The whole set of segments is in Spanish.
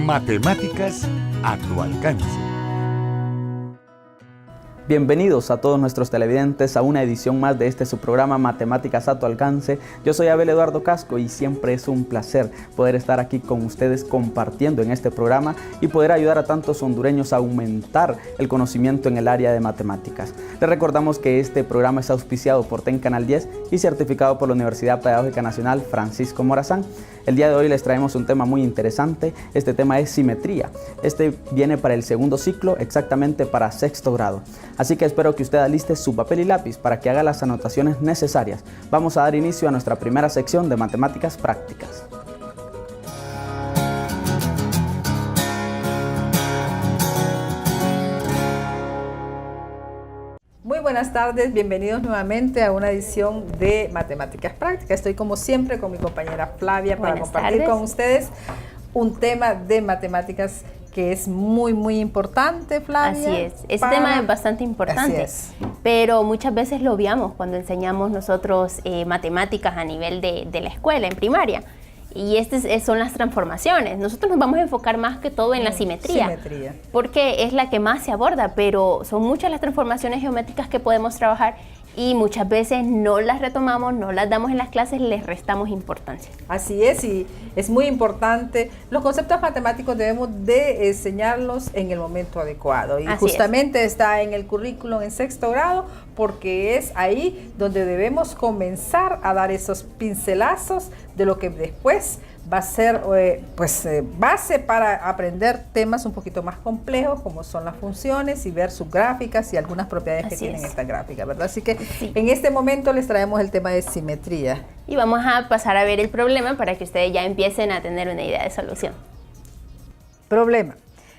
Matemáticas a tu alcance. Bienvenidos a todos nuestros televidentes a una edición más de este su programa Matemáticas a tu alcance. Yo soy Abel Eduardo Casco y siempre es un placer poder estar aquí con ustedes compartiendo en este programa y poder ayudar a tantos hondureños a aumentar el conocimiento en el área de matemáticas. Les recordamos que este programa es auspiciado por TEN Canal 10 y certificado por la Universidad Pedagógica Nacional Francisco Morazán. El día de hoy les traemos un tema muy interesante. Este tema es simetría. Este viene para el segundo ciclo, exactamente para sexto grado. Así que espero que usted aliste su papel y lápiz para que haga las anotaciones necesarias. Vamos a dar inicio a nuestra primera sección de matemáticas prácticas. Muy buenas tardes, bienvenidos nuevamente a una edición de Matemáticas Prácticas. Estoy como siempre con mi compañera Flavia para compartir con ustedes un tema de matemáticas que es muy importante, Flavia. Así es, este tema es bastante importante, pero muchas veces lo obviamos cuando enseñamos nosotros matemáticas a nivel de la escuela, en primaria. Y estas son las transformaciones. Nosotros nos vamos a enfocar más que todo en la simetría, porque es la que más se aborda, pero son muchas las transformaciones geométricas que podemos trabajar y muchas veces no las retomamos, no las damos en las clases, les restamos importancia. Así es, y es muy importante. Los conceptos matemáticos debemos de enseñarlos en el momento adecuado. Y justamente está en el currículum en sexto grado, porque es ahí donde debemos comenzar a dar esos pincelazos de lo que después va a ser base para aprender temas un poquito más complejos, como son las funciones y ver sus gráficas y algunas propiedades que tienen esta gráfica, ¿verdad? Así que en este momento les traemos el tema de simetría. Y vamos a pasar a ver el problema para que ustedes ya empiecen a tener una idea de solución. Problema.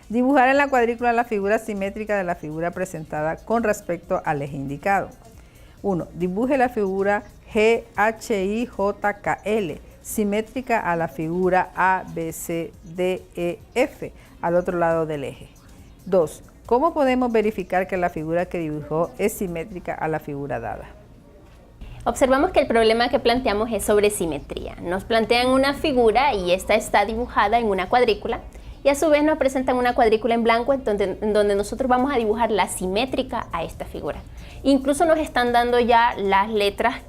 Dibujar en la cuadrícula la figura simétrica de la figura presentada con respecto al eje indicado. 1. Dibuje la figura GHIJKL simétrica a la figura ABCDEF al otro lado del eje. 2. ¿Cómo podemos verificar que la figura que dibujó es simétrica a la figura dada? Observamos que el problema que planteamos es sobre simetría. Nos plantean una figura y esta está dibujada en una cuadrícula y a su vez nos presentan una cuadrícula en blanco en donde nosotros vamos a dibujar la simétrica a esta figura. Incluso nos están dando ya las letras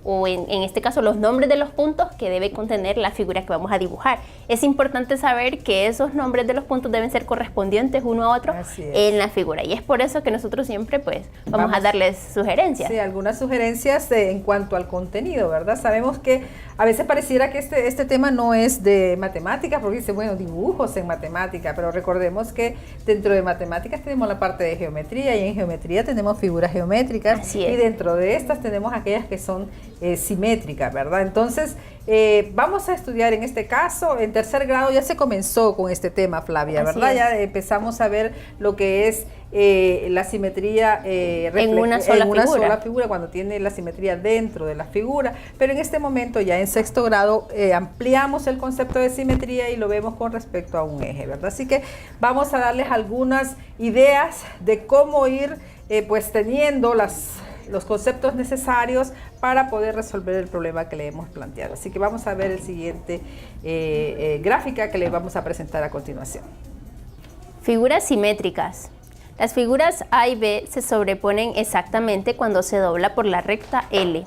o en este caso los nombres de los puntos que debe contener la figura que vamos a dibujar. Es importante saber que esos nombres de los puntos deben ser correspondientes uno a otro en la figura. Y es por eso que nosotros siempre vamos a darles sugerencias. Sí, algunas sugerencias en cuanto al contenido, ¿verdad? Sabemos que a veces pareciera que este tema no es de matemáticas, porque dice, bueno, dibujos en matemática, pero recordemos que dentro de matemáticas tenemos la parte de geometría y en geometría tenemos figuras geométricas y dentro de estas tenemos aquellas que son simétricas, ¿verdad? Entonces, vamos a estudiar en este caso, en tercer grado ya se comenzó con este tema, Flavia, ¿verdad? Ya empezamos a ver lo que es la simetría en una sola figura, cuando tiene la simetría dentro de la figura, pero en este momento ya en sexto grado ampliamos el concepto de simetría y lo vemos con respecto a un eje, ¿verdad? Así que vamos a darles algunas ideas de cómo ir teniendo los conceptos necesarios para poder resolver el problema que le hemos planteado. Así que vamos a ver el siguiente gráfica que le vamos a presentar a continuación. Figuras simétricas. Las figuras A y B se sobreponen exactamente cuando se dobla por la recta L.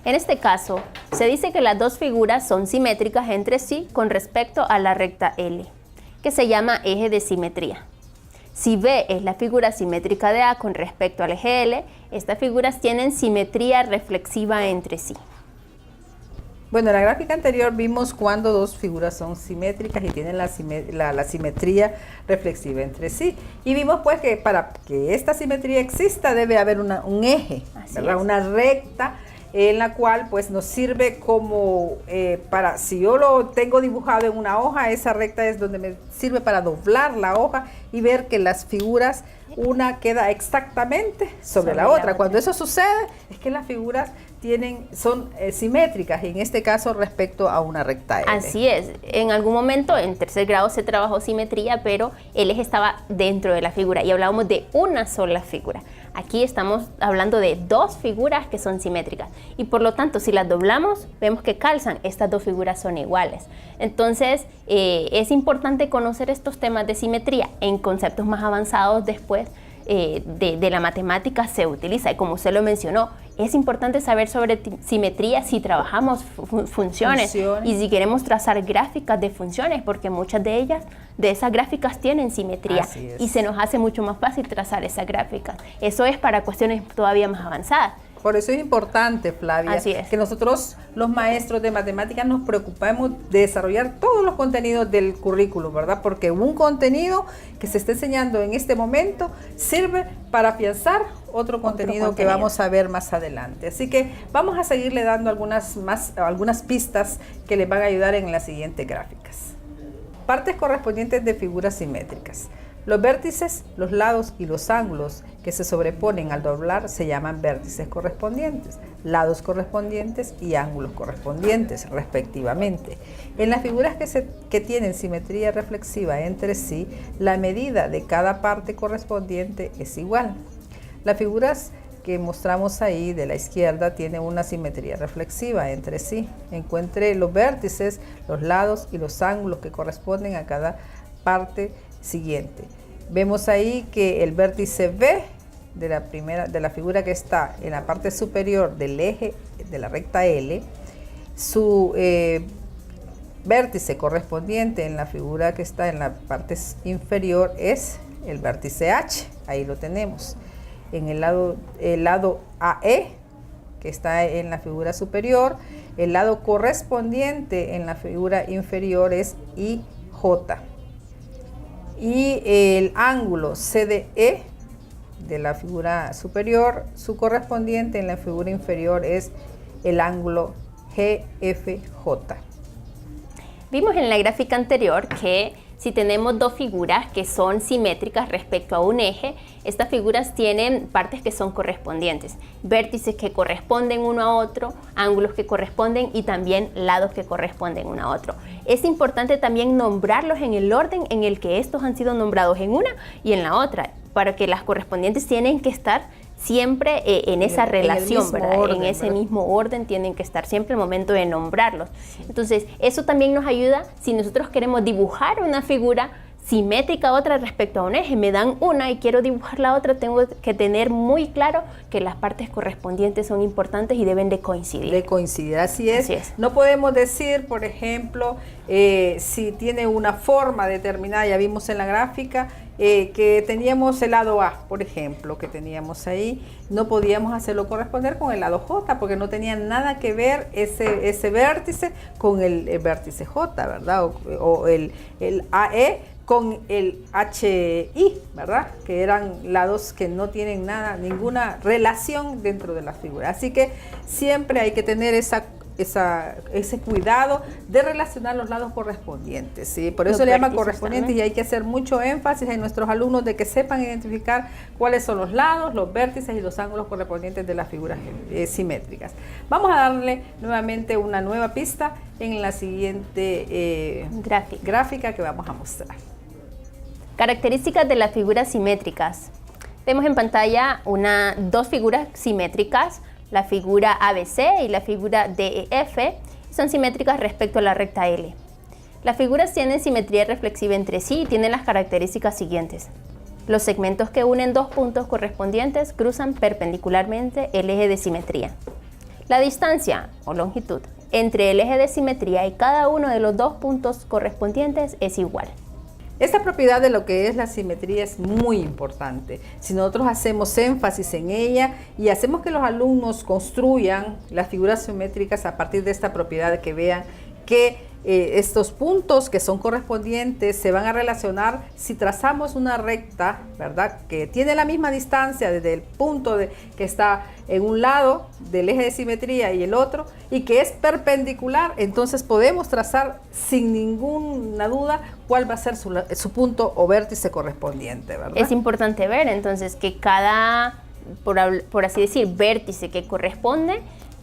En este caso, se dice que las dos figuras son simétricas entre sí con respecto a la recta L, que se llama eje de simetría. Si B es la figura simétrica de A con respecto al eje L, estas figuras tienen simetría reflexiva entre sí. Bueno, en la gráfica anterior vimos cuando dos figuras son simétricas y tienen la simetría reflexiva entre sí. Y vimos pues que para que esta simetría exista debe haber un eje, ¿verdad? Una recta en la cual pues nos sirve como si yo lo tengo dibujado en una hoja, esa recta es donde me sirve para doblar la hoja y ver que las figuras, una queda exactamente sobre la otra. Cuando eso sucede es que las figuras son simétricas, y en este caso respecto a una recta L. Así es, en algún momento en tercer grado se trabajó simetría, pero el eje estaba dentro de la figura y hablábamos de una sola figura. Aquí estamos hablando de dos figuras que son simétricas y por lo tanto si las doblamos vemos que calzan, estas dos figuras son iguales. Entonces es importante conocer estos temas de simetría. En conceptos más avanzados después de la matemática se utiliza, y como usted lo mencionó, es importante saber sobre simetría si trabajamos funciones y si queremos trazar gráficas de funciones, porque muchas de ellas, de esas gráficas tienen simetría y se nos hace mucho más fácil trazar esas gráficas. Eso es para cuestiones todavía más avanzadas. Por eso es importante, Flavia, que nosotros los maestros de matemáticas nos preocupemos de desarrollar todos los contenidos del currículo, ¿verdad? Porque un contenido que se está enseñando en este momento sirve para afianzar otro contenido que vamos a ver más adelante. Así que vamos a seguirle dando algunas pistas que les van a ayudar en las siguientes gráficas. Partes correspondientes de figuras simétricas. Los vértices, los lados y los ángulos que se sobreponen al doblar se llaman vértices correspondientes, lados correspondientes y ángulos correspondientes, respectivamente. En las figuras que tienen simetría reflexiva entre sí, la medida de cada parte correspondiente es igual. Las figuras que mostramos ahí de la izquierda tienen una simetría reflexiva entre sí. Encuentre los vértices, los lados y los ángulos que corresponden a cada parte siguiente. Vemos ahí que el vértice B de la figura que está en la parte superior del eje de la recta L, su vértice correspondiente en la figura que está en la parte inferior es el vértice H. Ahí lo tenemos. En el lado AE, que está en la figura superior, el lado correspondiente en la figura inferior es IJ. Y el ángulo CDE de la figura superior, su correspondiente en la figura inferior es el ángulo GFJ. Vimos en la gráfica anterior que si tenemos dos figuras que son simétricas respecto a un eje, estas figuras tienen partes que son correspondientes, vértices que corresponden uno a otro, ángulos que corresponden y también lados que corresponden uno a otro. Es importante también nombrarlos en el orden en el que estos han sido nombrados en una y en la otra, para que las correspondientes tienen que estar siempre en esa relación, ¿verdad? En ese mismo orden tienen que estar siempre al momento de nombrarlos. Entonces, eso también nos ayuda si nosotros queremos dibujar una figura simétrica a otra respecto a un eje. Me dan una y quiero dibujar la otra, tengo que tener muy claro que las partes correspondientes son importantes y deben de coincidir. De coincidir, así es. No podemos decir, por ejemplo, si tiene una forma determinada, ya vimos en la gráfica, que teníamos el lado A, por ejemplo, que teníamos ahí, no podíamos hacerlo corresponder con el lado J, porque no tenía nada que ver ese vértice con el vértice J, ¿verdad? O el AE con el HI, ¿verdad? Que eran lados que no tienen ninguna relación dentro de la figura. Así que siempre hay que tener ese cuidado de relacionar los lados correspondientes, ¿sí? Por eso le llama correspondientes también. Y hay que hacer mucho énfasis en nuestros alumnos de que sepan identificar cuáles son los lados, los vértices y los ángulos correspondientes de las figuras simétricas. Vamos a darle nuevamente una nueva pista en la siguiente gráfica que vamos a mostrar. Características de las figuras simétricas. Vemos en pantalla dos figuras simétricas, la figura ABC y la figura DEF, son simétricas respecto a la recta L. Las figuras tienen simetría reflexiva entre sí y tienen las características siguientes. Los segmentos que unen dos puntos correspondientes cruzan perpendicularmente el eje de simetría. La distancia o longitud entre el eje de simetría y cada uno de los dos puntos correspondientes es igual. Esta propiedad de lo que es la simetría es muy importante. Si nosotros hacemos énfasis en ella y hacemos que los alumnos construyan las figuras simétricas a partir de esta propiedad, que vean que estos puntos que son correspondientes se van a relacionar si trazamos una recta, ¿verdad? Que tiene la misma distancia desde el punto que está en un lado del eje de simetría y el otro, y que es perpendicular, entonces podemos trazar sin ninguna duda cuál va a ser su punto o vértice correspondiente, ¿verdad? Es importante ver entonces que cada, por así decir, vértice que corresponde,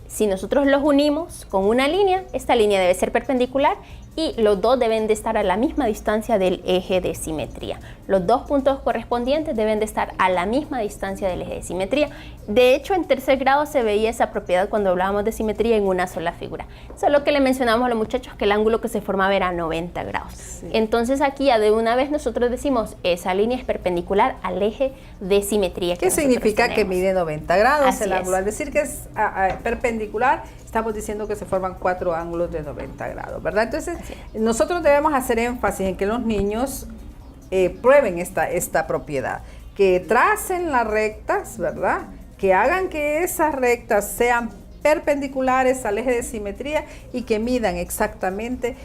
si nosotros los unimos con una línea, esta línea debe ser perpendicular y los dos deben de estar a la misma distancia del eje de simetría. Los dos puntos correspondientes deben de estar a la misma distancia del eje de simetría. De hecho, en tercer grado se veía esa propiedad cuando hablábamos de simetría en una sola figura. Solo que le mencionamos a los muchachos que el ángulo que se formaba era 90 grados. Sí. Entonces aquí ya de una vez nosotros decimos, esa línea es perpendicular al eje de simetría. ¿Qué significa que mide 90 grados el ángulo? Al decir que es perpendicular, estamos diciendo que se forman 4 ángulos de 90 grados, ¿verdad? Entonces, nosotros debemos hacer énfasis en que los niños prueben esta propiedad, que tracen las rectas, ¿verdad? Que hagan que esas rectas sean perpendiculares al eje de simetría y que midan exactamente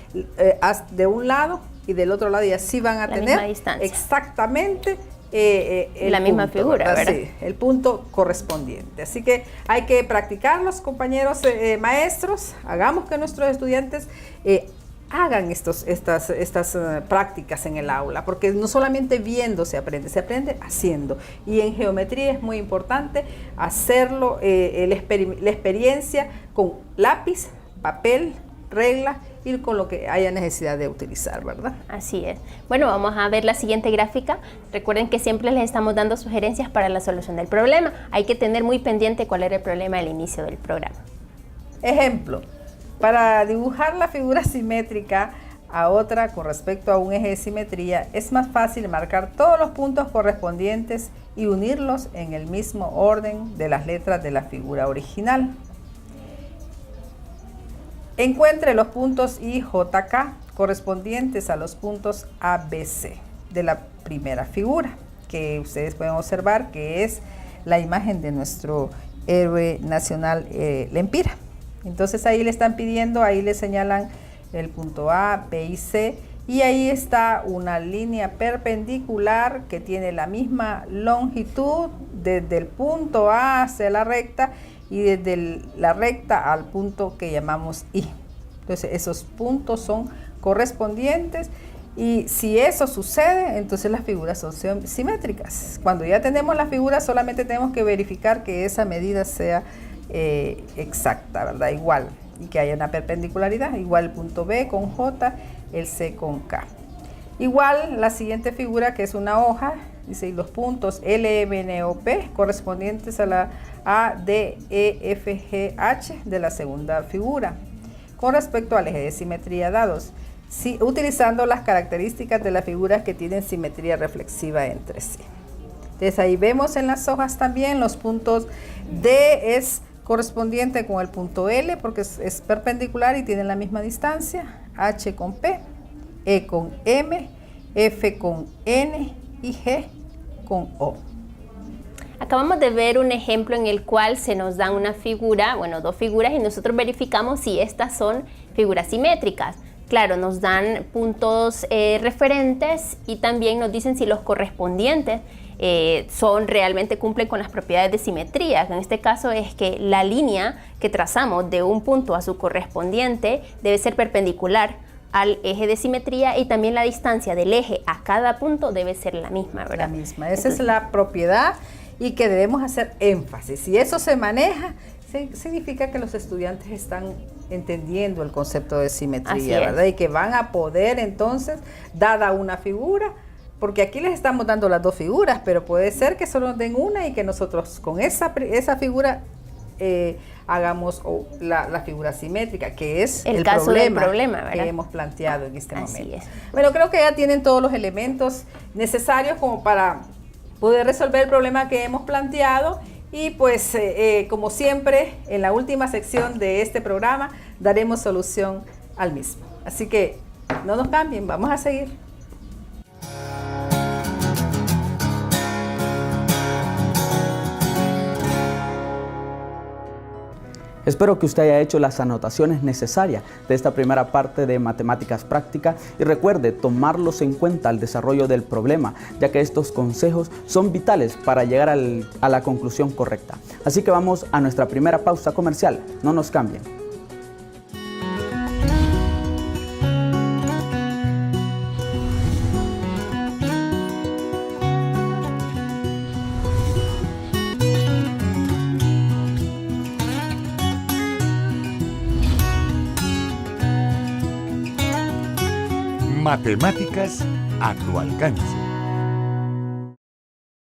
de un lado y del otro lado, y así van a tener exactamente la misma figura, ¿verdad? Sí, el punto correspondiente. Así que hay que practicarlos, compañeros maestros. Hagamos que nuestros estudiantes hagan estas prácticas en el aula, porque no solamente viendo se aprende haciendo. Y en geometría es muy importante hacerlo, la experiencia con lápiz, papel, regla, y con lo que haya necesidad de utilizar, ¿verdad? Así es. Bueno, vamos a ver la siguiente gráfica. Recuerden que siempre les estamos dando sugerencias para la solución del problema. Hay que tener muy pendiente cuál era el problema al inicio del programa. Ejemplo, para dibujar la figura simétrica a otra con respecto a un eje de simetría, es más fácil marcar todos los puntos correspondientes y unirlos en el mismo orden de las letras de la figura original. Encuentre los puntos I, J, K correspondientes a los puntos A, B, C de la primera figura, que ustedes pueden observar que es la imagen de nuestro héroe nacional Lempira. Entonces ahí le están pidiendo, ahí le señalan el punto A, B y C, y ahí está una línea perpendicular que tiene la misma longitud desde el punto A hacia la recta y desde la recta al punto que llamamos I. Entonces esos puntos son correspondientes, y si eso sucede, entonces las figuras son simétricas. Cuando ya tenemos la figura, solamente tenemos que verificar que esa medida sea exacta, ¿verdad? Igual, y que haya una perpendicularidad, igual el punto B con J, el C con K. Igual la siguiente figura, que es una hoja, dice, y los puntos L, M, N, O, P correspondientes a la A, D, E, F, G, H de la segunda figura, con respecto al eje de simetría dados, utilizando las características de las figuras que tienen simetría reflexiva entre sí. Entonces ahí vemos en las hojas también los puntos D es correspondiente con el punto L porque es perpendicular y tienen la misma distancia, H con P, E con M, F con N y G con O. Acabamos de ver un ejemplo en el cual se nos da una figura, bueno, dos figuras, y nosotros verificamos si estas son figuras simétricas. Claro, nos dan puntos referentes y también nos dicen si los correspondientes realmente cumplen con las propiedades de simetría. En este caso es que la línea que trazamos de un punto a su correspondiente debe ser perpendicular al eje de simetría, y también la distancia del eje a cada punto debe ser la misma, ¿verdad? La misma, esa es la propiedad, y que debemos hacer énfasis. Si eso se maneja, significa que los estudiantes están entendiendo el concepto de simetría, ¿verdad? Y que van a poder entonces, dada una figura, porque aquí les estamos dando las dos figuras, pero puede ser que solo nos den una y que nosotros con esa figura hagamos la figura simétrica, que es el caso del problema que hemos planteado en este momento. Bueno, creo que ya tienen todos los elementos necesarios como para poder resolver el problema que hemos planteado, y pues como siempre en la última sección de este programa daremos solución al mismo. Así que no nos cambien, vamos a seguir. Espero que usted haya hecho las anotaciones necesarias de esta primera parte de Matemáticas Prácticas, y recuerde tomarlos en cuenta al desarrollo del problema, ya que estos consejos son vitales para llegar a la conclusión correcta. Así que vamos a nuestra primera pausa comercial. No nos cambien. Matemáticas a tu alcance.